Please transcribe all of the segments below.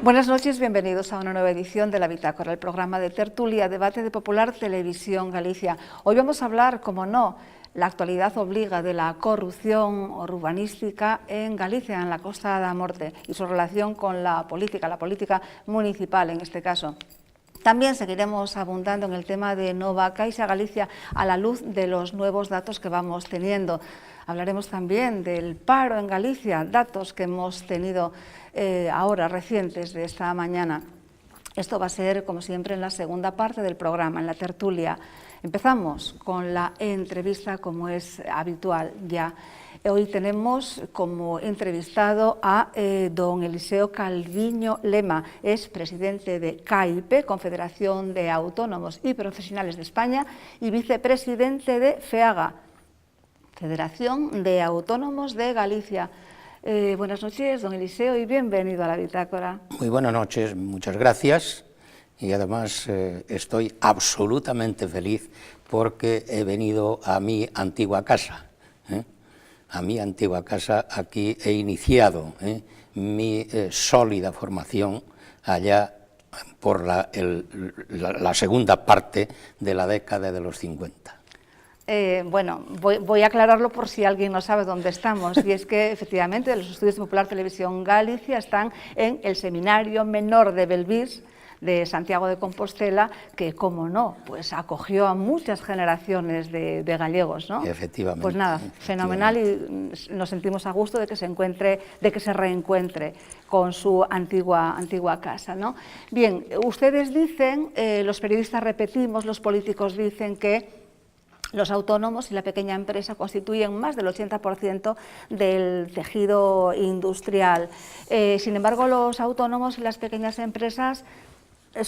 Buenas noches, bienvenidos a una nueva edición de La Bitácora, el programa de tertulia, debate de Popular Televisión Galicia. Hoy vamos a hablar, como no, la actualidad obliga de la corrupción urbanística en Galicia, en la Costa da Morte, y su relación con la política municipal en este caso. También seguiremos abundando en el tema de Nova Caixa Galicia a la luz de los nuevos datos que vamos teniendo. Hablaremos también del paro en Galicia, datos que hemos tenido ahora recientes de esta mañana. Esto va a ser, como siempre, en la segunda parte del programa, en la tertulia. Empezamos con la entrevista, como es habitual ya. Hoy tenemos como entrevistado a don Eliseo Calviño Lema, es presidente de CAIPE, Confederación de Autónomos y Profesionales de España, y vicepresidente de FEAGA, Federación de Autónomos de Galicia. Buenas noches, don Eliseo, y bienvenido a La Bitácora. Muy buenas noches, muchas gracias. Y además estoy absolutamente feliz porque he venido a mi antigua casa. A mi antigua casa, aquí he iniciado mi sólida formación allá por la segunda parte de la década de los 50. Bueno, voy a aclararlo por si alguien no sabe dónde estamos, y es que efectivamente los estudios de Popular Televisión Galicia están en el Seminario Menor de Belvís, de Santiago de Compostela, que, como no, pues acogió a muchas generaciones de gallegos, ¿no? Efectivamente. Pues nada, fenomenal, y nos sentimos a gusto de que se reencuentre con su antigua casa, ¿no? Bien, ustedes dicen, los periodistas repetimos, los políticos dicen que los autónomos y la pequeña empresa constituyen más del 80% del tejido industrial. Sin embargo, los autónomos y las pequeñas empresas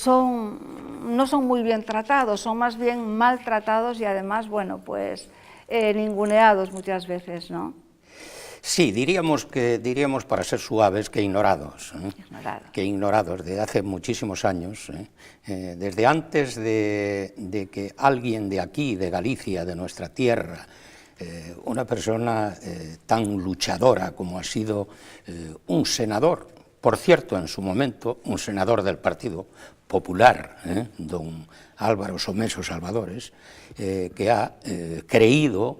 no son muy bien tratados, son más bien maltratados y además, bueno, pues ninguneados muchas veces, ¿no? Sí, diríamos, para ser suaves, que ignorados. Que ignorados desde hace muchísimos años, desde antes de que alguien de aquí, de Galicia, de nuestra tierra, una persona tan luchadora como ha sido un senador, por cierto, en su momento, un senador del Partido Popular, don Álvaro Someso Salvadores, que ha creído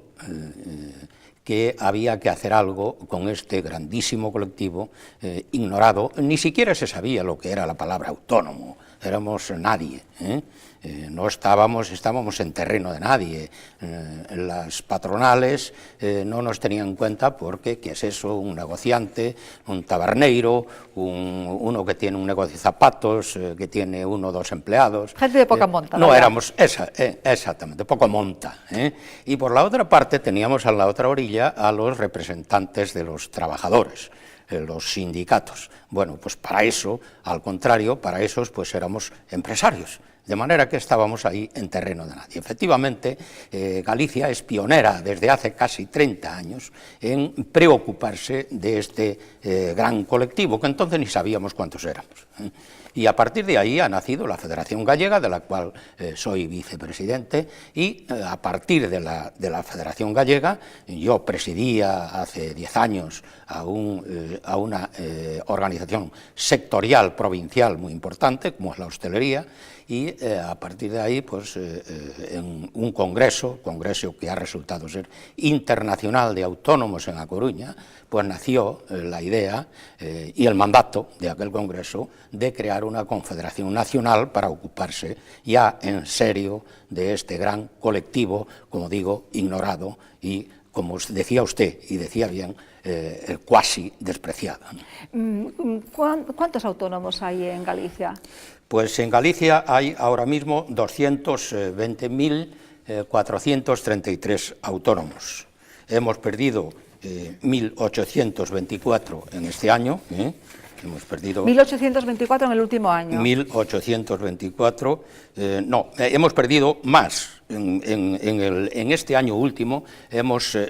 que había que hacer algo con este grandísimo colectivo ignorado. Ni siquiera se sabía lo que era la palabra autónomo, éramos nadie, no estábamos en terreno de nadie. Las patronales no nos tenían en cuenta porque, ¿qué es eso? Un negociante, un taberneiro, uno que tiene un negocio de zapatos, que tiene uno o dos empleados. Gente de poca monta. No, éramos, exactamente, poco monta. Y por la otra parte teníamos a la otra orilla a los representantes de los trabajadores, los sindicatos. Bueno, pues para eso, al contrario, para esos pues éramos empresarios. De manera que estábamos ahí en terreno de nadie. Efectivamente, Galicia es pionera desde hace casi 30 años en preocuparse de este gran colectivo, que entonces ni sabíamos cuántos éramos. Y a partir de ahí ha nacido la Federación Gallega, de la cual soy vicepresidente, y a partir de la Federación Gallega, yo presidía hace 10 años a una organización sectorial provincial muy importante, como es la hostelería, y a partir de ahí, pues, en un congreso que ha resultado ser internacional de autónomos en A Coruña, pues nació la idea y el mandato de aquel congreso de crear una confederación nacional para ocuparse ya en serio de este gran colectivo, como digo, ignorado y, como decía usted, y decía bien, cuasi despreciado. ¿Cuántos autónomos hay en Galicia? Pues en Galicia hay ahora mismo 220.433 autónomos. Hemos perdido 1.824 en este año. Hemos perdido 1.824 en el último año. 1.824, no, hemos perdido más. En este año último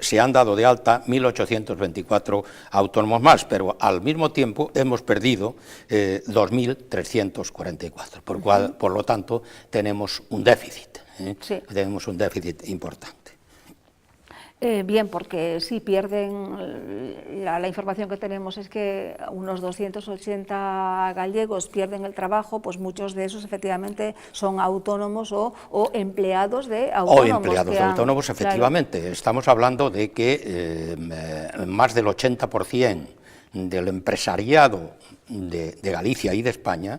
se han dado de alta 1.824 autónomos más, pero al mismo tiempo hemos perdido 2.344, por lo tanto tenemos un déficit, Sí. tenemos un déficit importante. Bien, porque sí pierden, la información que tenemos es que unos 280 gallegos pierden el trabajo, pues muchos de esos efectivamente son autónomos o empleados de autónomos. O empleados de autónomos, efectivamente. Claro. Estamos hablando de que más del 80% del empresariado de Galicia y de España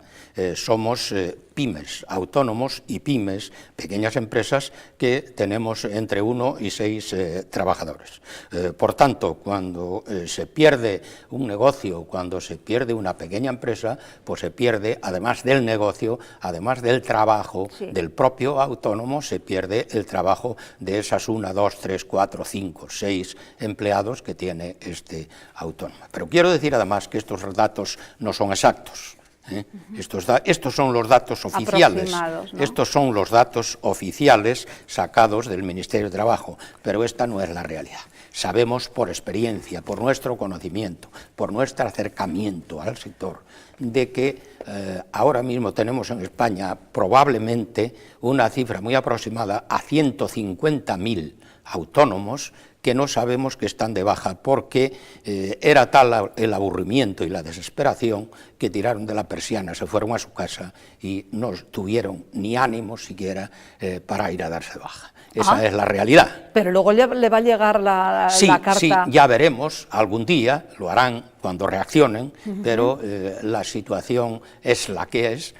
somos pymes, autónomos y pymes, pequeñas empresas que tenemos entre 1 y 6 trabajadores. Por tanto, cuando se pierde un negocio, cuando se pierde una pequeña empresa, pues se pierde, además del negocio, además del trabajo del propio autónomo, se pierde el trabajo de esas 1, 2, 3, 4, 5, 6 empleados que tiene este autónomo. Pero quiero decir además que estos datos no son exactos. Estos son los datos oficiales, ¿no? Estos son los datos oficiales sacados del Ministerio de Trabajo, pero esta no es la realidad. Sabemos por experiencia, por nuestro conocimiento, por nuestro acercamiento al sector, de que ahora mismo tenemos en España probablemente una cifra muy aproximada a 150.000 autónomos que no sabemos que están de baja porque era tal el aburrimiento y la desesperación que tiraron de la persiana, se fueron a su casa y no tuvieron ni ánimo siquiera para ir a darse de baja. Esa es la realidad. Pero luego le va a llegar la carta. Sí, ya veremos, algún día, lo harán cuando reaccionen, pero la situación es la que es.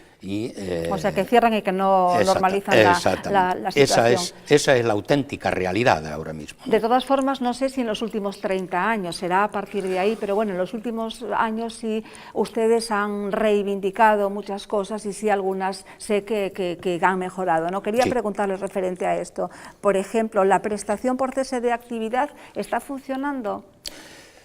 O sea, que cierran y que no normalizan la situación. Esa es la auténtica realidad ahora mismo, ¿no? De todas formas, no sé si en los últimos 30 años, será a partir de ahí, pero bueno, en los últimos años sí ustedes han reivindicado muchas cosas y sí algunas sé que han mejorado, ¿no? Quería preguntarles referente a esto. Por ejemplo, ¿la prestación por cese de actividad está funcionando?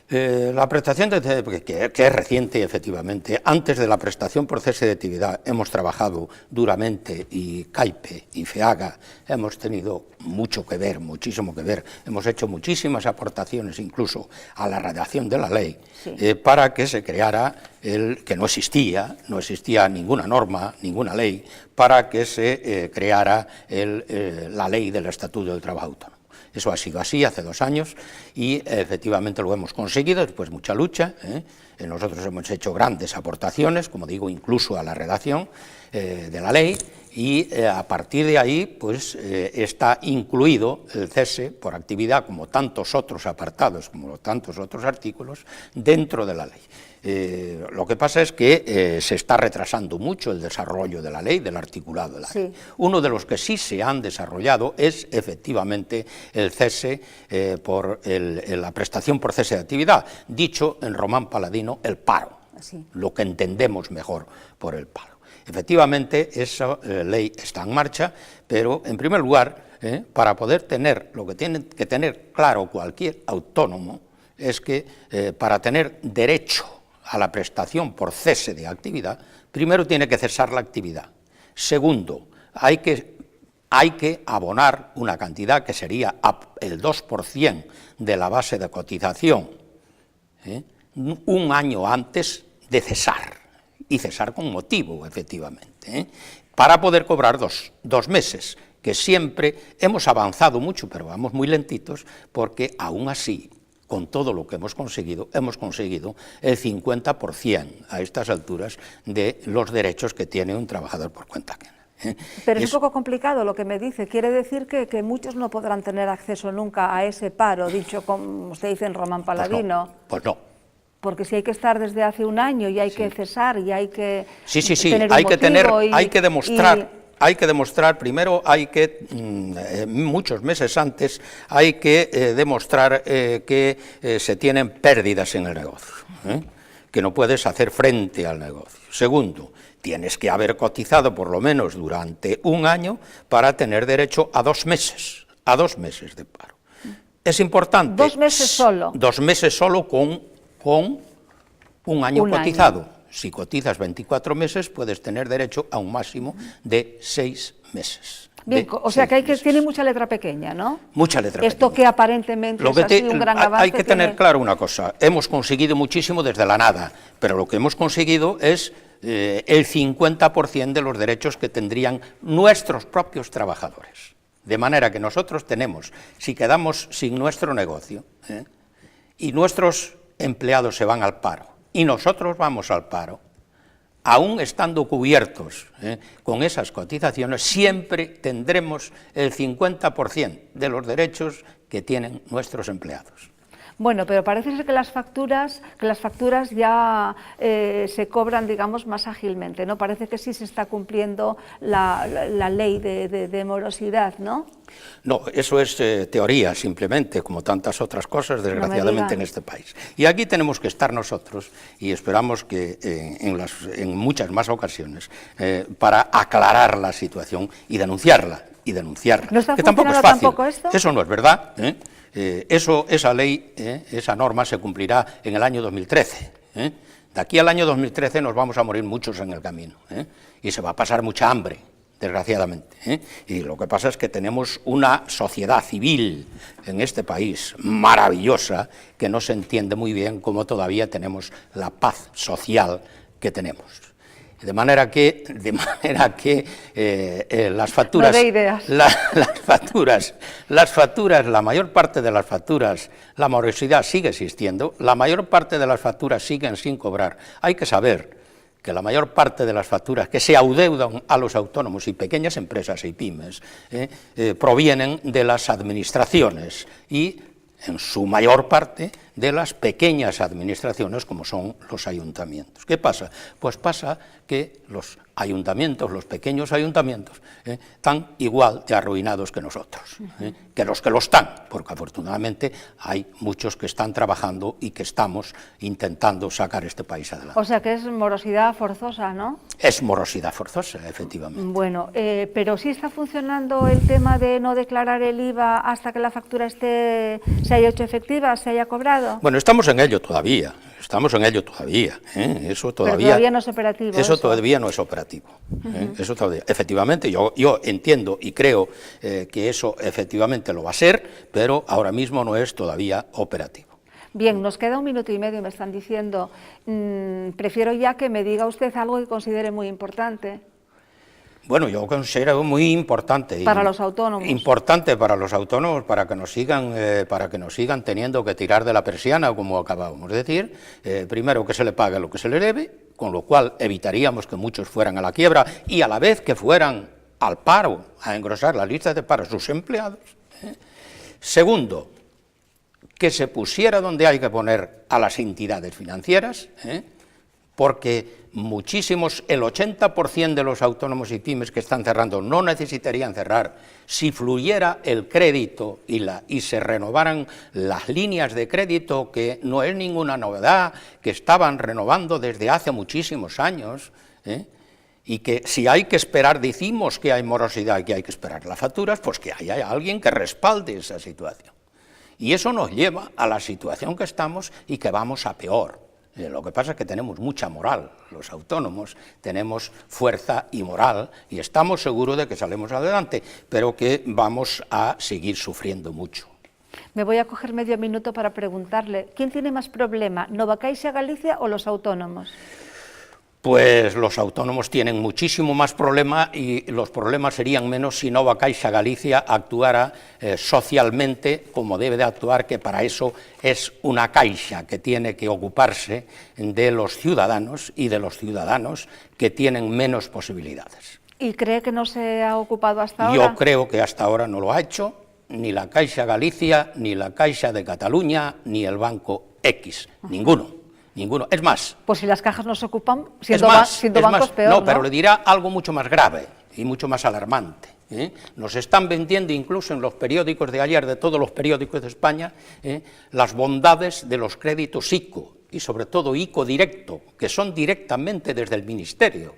La prestación que es reciente, efectivamente. Antes de la prestación por cese de actividad hemos trabajado duramente y CAIPE y FEAGA hemos tenido mucho que ver, muchísimo que ver. Hemos hecho muchísimas aportaciones incluso a la redacción de la ley para que se creara que no existía ninguna norma, ninguna ley, para que se creara la ley del Estatuto del Trabajo Autónomo. Eso ha sido así hace 2 años y efectivamente lo hemos conseguido después de mucha lucha. Nosotros hemos hecho grandes aportaciones, como digo, incluso a la redacción de la ley y a partir de ahí pues está incluido el cese por actividad, como tantos otros apartados, como tantos otros artículos, dentro de la ley. Lo que pasa es que se está retrasando mucho el desarrollo de la ley, del articulado de la ley. Uno de los que sí se han desarrollado es efectivamente el cese por la prestación por cese de actividad, dicho en román paladino el paro, lo que entendemos mejor por el paro. Efectivamente, esa ley está en marcha, pero en primer lugar, para poder tener lo que tiene que tener claro cualquier autónomo, es que para tener derecho a la prestación por cese de actividad, primero tiene que cesar la actividad. Segundo, hay que abonar una cantidad que sería el 2% de la base de cotización, un año antes de cesar, y cesar con motivo, efectivamente, para poder cobrar dos meses, que siempre hemos avanzado mucho, pero vamos muy lentitos, porque aún así, con todo lo que hemos conseguido el 50% a estas alturas de los derechos que tiene un trabajador por cuenta ajena. Pero es un poco complicado lo que me dice. Quiere decir que muchos no podrán tener acceso nunca a ese paro, dicho como usted dice en román paladino. Pues no. Porque si hay que estar desde hace un año y hay que cesar y hay que tener un motivo hay que demostrar, primero muchos meses antes, hay que demostrar que se tienen pérdidas en el negocio, que no puedes hacer frente al negocio. Segundo, tienes que haber cotizado por lo menos durante un año para tener derecho a 2 meses, de paro. Es importante. 2 meses solo. 2 meses solo con un año cotizado. Si cotizas 24 meses, puedes tener derecho a un máximo de 6 meses. Bien, o sea que tiene mucha letra pequeña, ¿no? Mucha letra pequeña. Esto que aparentemente es así un gran avance. Hay que tener claro una cosa, hemos conseguido muchísimo desde la nada, pero lo que hemos conseguido es el 50% de los derechos que tendrían nuestros propios trabajadores. De manera que nosotros tenemos, si quedamos sin nuestro negocio, y nuestros empleados se van al paro, y nosotros vamos al paro, aún estando cubiertos con esas cotizaciones, siempre tendremos el 50% de los derechos que tienen nuestros empleados. Bueno, pero parece ser que las facturas ya se cobran, digamos, más ágilmente, ¿no? Parece que sí se está cumpliendo la ley de morosidad, ¿no? No, eso es teoría, simplemente, como tantas otras cosas, desgraciadamente, en este país. Y aquí tenemos que estar nosotros, y esperamos que en muchas más ocasiones, para aclarar la situación y denunciarla. ¿No está que tampoco es funcionando fácil. tampoco esto? Eso no es verdad. Esa ley, esa norma se cumplirá en el año 2013. De aquí al año 2013 nos vamos a morir muchos en el camino, y se va a pasar mucha hambre, desgraciadamente. Y lo que pasa es que tenemos una sociedad civil en este país maravillosa, que no se entiende muy bien cómo todavía tenemos la paz social que tenemos. De manera que las facturas, no de ideas. las facturas, la mayor parte de las facturas, la morosidad sigue existiendo, la mayor parte de las facturas siguen sin cobrar. Hay que saber que la mayor parte de las facturas que se adeudan a los autónomos y pequeñas empresas y pymes provienen de las administraciones y, en su mayor parte, de las pequeñas administraciones, como son los ayuntamientos. ¿Qué pasa? Pues pasa que los ayuntamientos, los pequeños ayuntamientos, están igual de arruinados que nosotros, que lo están, porque afortunadamente hay muchos que están trabajando y que estamos intentando sacar este país adelante. O sea que es morosidad forzosa, ¿no? Es morosidad forzosa, efectivamente. Bueno, pero sí está funcionando el tema de no declarar el IVA hasta que la factura se haya hecho efectiva, se haya cobrado. Bueno, estamos en ello todavía. Eso todavía. Pero todavía no es operativo. Eso todavía no es operativo. Eso todavía. Efectivamente, yo entiendo y creo que eso efectivamente lo va a ser, pero ahora mismo no es todavía operativo. Bien, nos queda 1 minuto y medio, me están diciendo. Prefiero ya que me diga usted algo que considere muy importante. Bueno, yo considero muy importante. Para los autónomos. Importante para los autónomos, para que nos sigan teniendo que tirar de la persiana, como acabábamos de decir. Primero, que se le pague lo que se le debe, con lo cual evitaríamos que muchos fueran a la quiebra y a la vez que fueran al paro, a engrosar la lista de paro sus empleados. Segundo, que se pusiera donde hay que poner a las entidades financieras, porque muchísimos, el 80% de los autónomos y pymes que están cerrando no necesitarían cerrar si fluyera el crédito y se renovaran las líneas de crédito, que no es ninguna novedad, que estaban renovando desde hace muchísimos años, y que si hay que esperar, decimos que hay morosidad y que hay que esperar las facturas, pues que haya alguien que respalde esa situación. Y eso nos lleva a la situación que estamos y que vamos a peor. Lo que pasa es que tenemos mucha moral, los autónomos, tenemos fuerza y moral, y estamos seguros de que salimos adelante, pero que vamos a seguir sufriendo mucho. Me voy a coger medio minuto para preguntarle, ¿quién tiene más problema, Nova Caixa Galicia o los autónomos? Pues los autónomos tienen muchísimo más problema, y los problemas serían menos si Nova Caixa Galicia actuara socialmente como debe de actuar, que para eso es una caixa que tiene que ocuparse de los ciudadanos y de los ciudadanos que tienen menos posibilidades. ¿Y cree que no se ha ocupado hasta ahora? Yo creo que hasta ahora no lo ha hecho ni la Caixa Galicia, ni la Caixa de Cataluña, ni el Banco X, ninguno. Es más... Pues si las cajas no se ocupan, siendo bancos peor, ¿no? Pero le dirá algo mucho más grave y mucho más alarmante. Nos están vendiendo, incluso en los periódicos de ayer, de todos los periódicos de España, las bondades de los créditos ICO, y sobre todo ICO directo, que son directamente desde el Ministerio.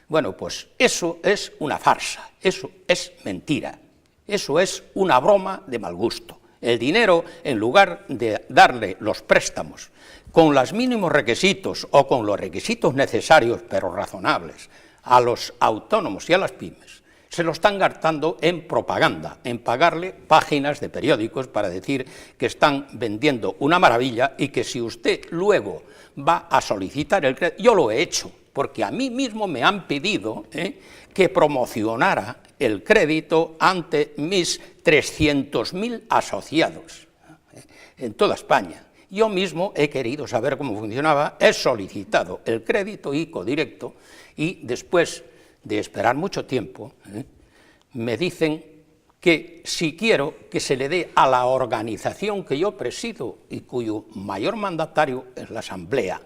Bueno, pues eso es una farsa, eso es mentira, eso es una broma de mal gusto. El dinero, en lugar de darle los préstamos con los mínimos requisitos o con los requisitos necesarios pero razonables a los autónomos y a las pymes, se lo están gastando en propaganda, en pagarle páginas de periódicos para decir que están vendiendo una maravilla, y que si usted luego va a solicitar el crédito, yo lo he hecho, porque a mí mismo me han pedido que promocionara el crédito ante mis 300.000 asociados en toda España. Yo mismo he querido saber cómo funcionaba, he solicitado el crédito ICO directo y después de esperar mucho tiempo, me dicen que si quiero que se le dé a la organización que yo presido y cuyo mayor mandatario es la Asamblea,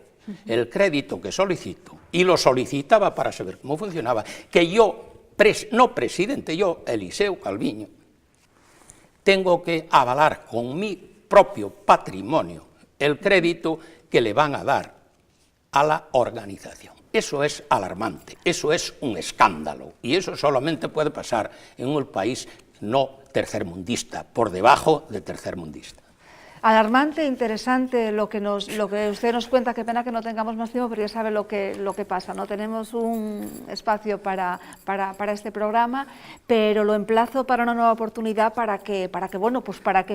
el crédito que solicito, y lo solicitaba para saber cómo funcionaba, que yo, no presidente, yo, Eliseo Calviño, tengo que avalar con mi propio patrimonio el crédito que le van a dar a la organización. Eso es alarmante, eso es un escándalo, y eso solamente puede pasar en un país no tercermundista, por debajo de tercermundista. Alarmante, interesante lo que usted nos cuenta. Qué pena que no tengamos más tiempo, pero ya sabe lo que pasa. No tenemos un espacio para este programa, pero lo emplazo para una nueva oportunidad para que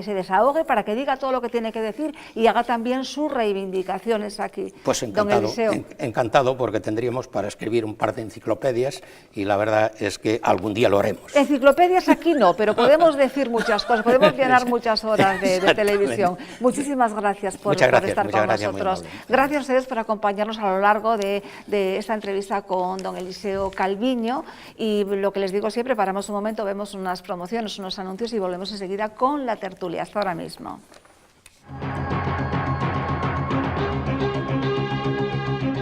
se desahogue, para que diga todo lo que tiene que decir y haga también sus reivindicaciones aquí. Pues encantado, don Eliseo. Encantado, porque tendríamos para escribir un par de enciclopedias y la verdad es que algún día lo haremos. Enciclopedias aquí no, pero podemos decir muchas cosas, podemos llenar muchas horas de televisión. Muchísimas gracias por estar con nosotros. Gracias a ustedes por acompañarnos a lo largo de esta entrevista con don Eliseo Calviño, y lo que les digo siempre, paramos un momento, vemos unas promociones, unos anuncios y volvemos enseguida con la tertulia. Hasta ahora mismo.